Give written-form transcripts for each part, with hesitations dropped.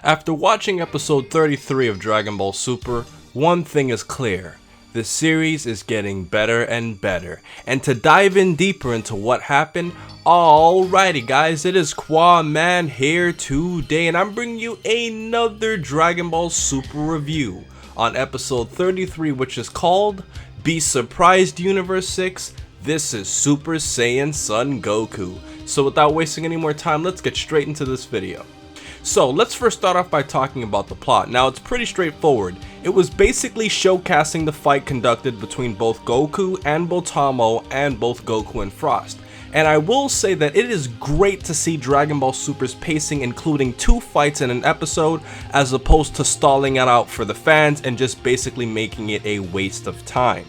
After watching episode 33 of Dragon Ball Super, one thing is clear. The series is getting better and better. And to dive in deeper into what happened, alrighty guys, it is Qaaman here today, and I'm bringing you another Dragon Ball Super review on episode 33, which is called Be Surprised Universe 6. This is Super Saiyan Son Goku. So without wasting any more time, let's get straight into this video. So let's first start off by talking about the plot. Now it's pretty straightforward. It was basically showcasing the fight conducted between both Goku and Botamo and both Goku and Frost. And I will say that it is great to see Dragon Ball Super's pacing including 2 fights in an episode as opposed to stalling it out for the fans and just basically making it a waste of time.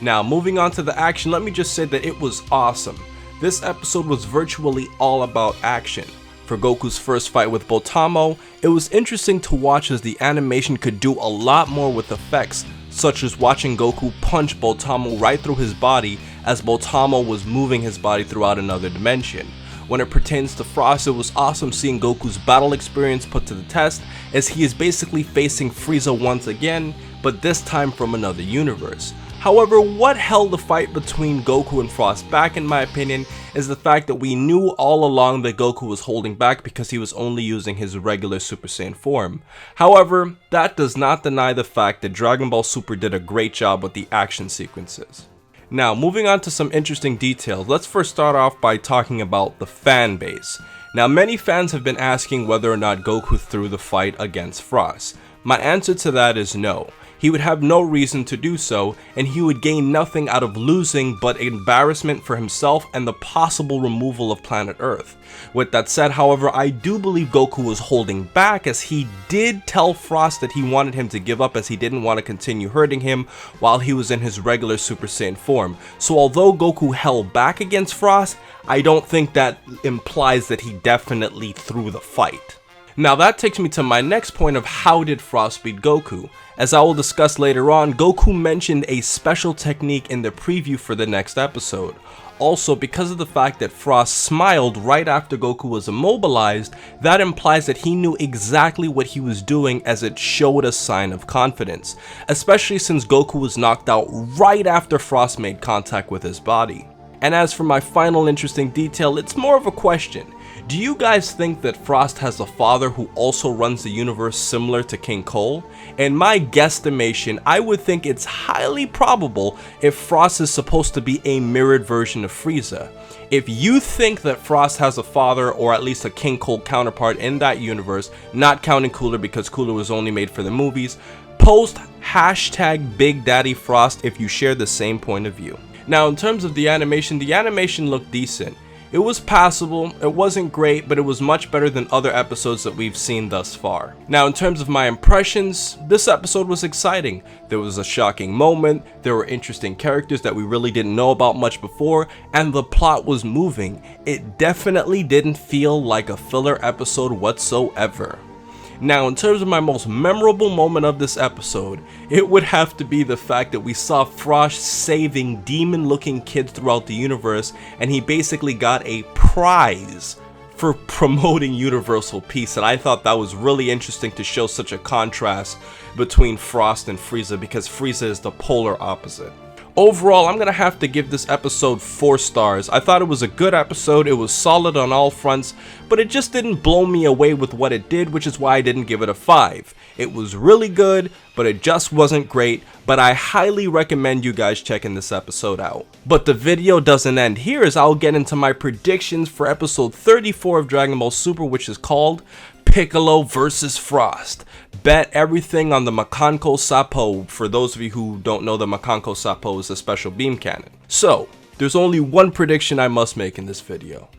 Now moving on to the action, let me just say that it was awesome. This episode was virtually all about action. For Goku's first fight with Botamo, it was interesting to watch as the animation could do a lot more with effects, such as watching Goku punch Botamo right through his body as Botamo was moving his body throughout another dimension. When it pertains to Frost, it was awesome seeing Goku's battle experience put to the test as he is basically facing Frieza once again, but this time from another universe. However, what held the fight between Goku and Frost back in my opinion is the fact that we knew all along that Goku was holding back because he was only using his regular Super Saiyan form. However, that does not deny the fact that Dragon Ball Super did a great job with the action sequences. Now, moving on to some interesting details, let's first start off by talking about the fan base. Now, many fans have been asking whether or not Goku threw the fight against Frost. My answer to that is no. He would have no reason to do so, and he would gain nothing out of losing but embarrassment for himself and the possible removal of planet Earth. With that said, however, I do believe Goku was holding back as he did tell Frost that he wanted him to give up as he didn't want to continue hurting him while he was in his regular Super Saiyan form. So although Goku held back against Frost, I don't think that implies that he definitely threw the fight. Now that takes me to my next point of how did Frost beat Goku. As I will discuss later on, Goku mentioned a special technique in the preview for the next episode. Also, because of the fact that Frost smiled right after Goku was immobilized, that implies that he knew exactly what he was doing as it showed a sign of confidence, especially since Goku was knocked out right after Frost made contact with his body. And as for my final interesting detail, it's more of a question. Do you guys think that Frost has a father who also runs the universe similar to King Cole? In my guesstimation, I would think it's highly probable if Frost is supposed to be a mirrored version of Frieza. If you think that Frost has a father or at least a King Cole counterpart in that universe, not counting Cooler because Cooler was only made for the movies, post #BigDaddyFrost if you share the same point of view. Now in terms of the animation looked decent. It was passable, it wasn't great, but it was much better than other episodes that we've seen thus far. Now in terms of my impressions, this episode was exciting. There was a shocking moment, there were interesting characters that we really didn't know about much before, and the plot was moving. It definitely didn't feel like a filler episode whatsoever. Now in terms of my most memorable moment of this episode, it would have to be the fact that we saw Frost saving demon looking kids throughout the universe and he basically got a prize for promoting universal peace, and I thought that was really interesting to show such a contrast between Frost and Frieza because Frieza is the polar opposite. Overall, I'm gonna have to give this episode 4 stars. I thought it was a good episode, it was solid on all fronts, but it just didn't blow me away with what it did, which is why I didn't give it a 5. It was really good, but it just wasn't great, but I highly recommend you guys checking this episode out. But the video doesn't end here as I'll get into my predictions for episode 34 of Dragon Ball Super, which is called Piccolo vs. Frost. Bet everything on the Makanko Sappo. For those of you who don't know, the Makanko Sappo is a special beam cannon. So, there's only one prediction I must make in this video.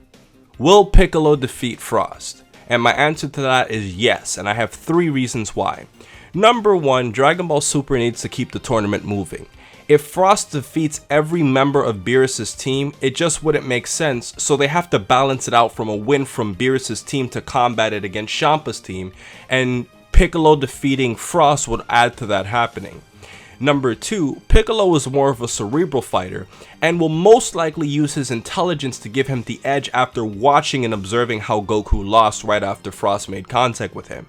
Will Piccolo defeat Frost? And my answer to that is yes, and I have 3 reasons why. Number 1, Dragon Ball Super needs to keep the tournament moving. If Frost defeats every member of Beerus's team, it just wouldn't make sense, so they have to balance it out from a win from Beerus's team to combat it against Champa's team, and Piccolo defeating Frost would add to that happening. Number 2, Piccolo is more of a cerebral fighter, and will most likely use his intelligence to give him the edge after watching and observing how Goku lost right after Frost made contact with him.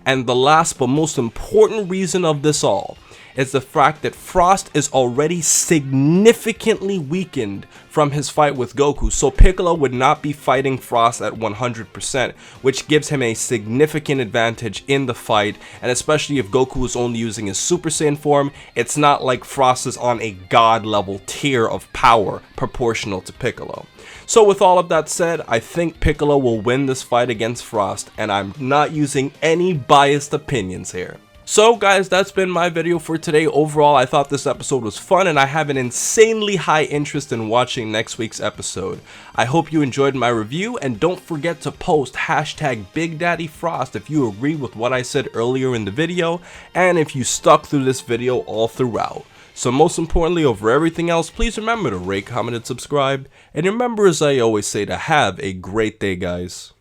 And the last but most important reason of this all is the fact that Frost is already significantly weakened from his fight with Goku, so Piccolo would not be fighting Frost at 100%, which gives him a significant advantage in the fight, and especially if Goku is only using his Super Saiyan form, it's not like Frost is on a god level tier of power proportional to Piccolo. So with all of that said, I think Piccolo will win this fight against Frost, and I'm not using any biased opinions here. So guys, that's been my video for today. Overall, I thought this episode was fun and I have an insanely high interest in watching next week's episode. I hope you enjoyed my review, and don't forget to post #BigDaddyFrost if you agree with what I said earlier in the video and if you stuck through this video all throughout. So most importantly, over everything else, please remember to rate, comment, and subscribe. And remember, as I always say, to have a great day, guys.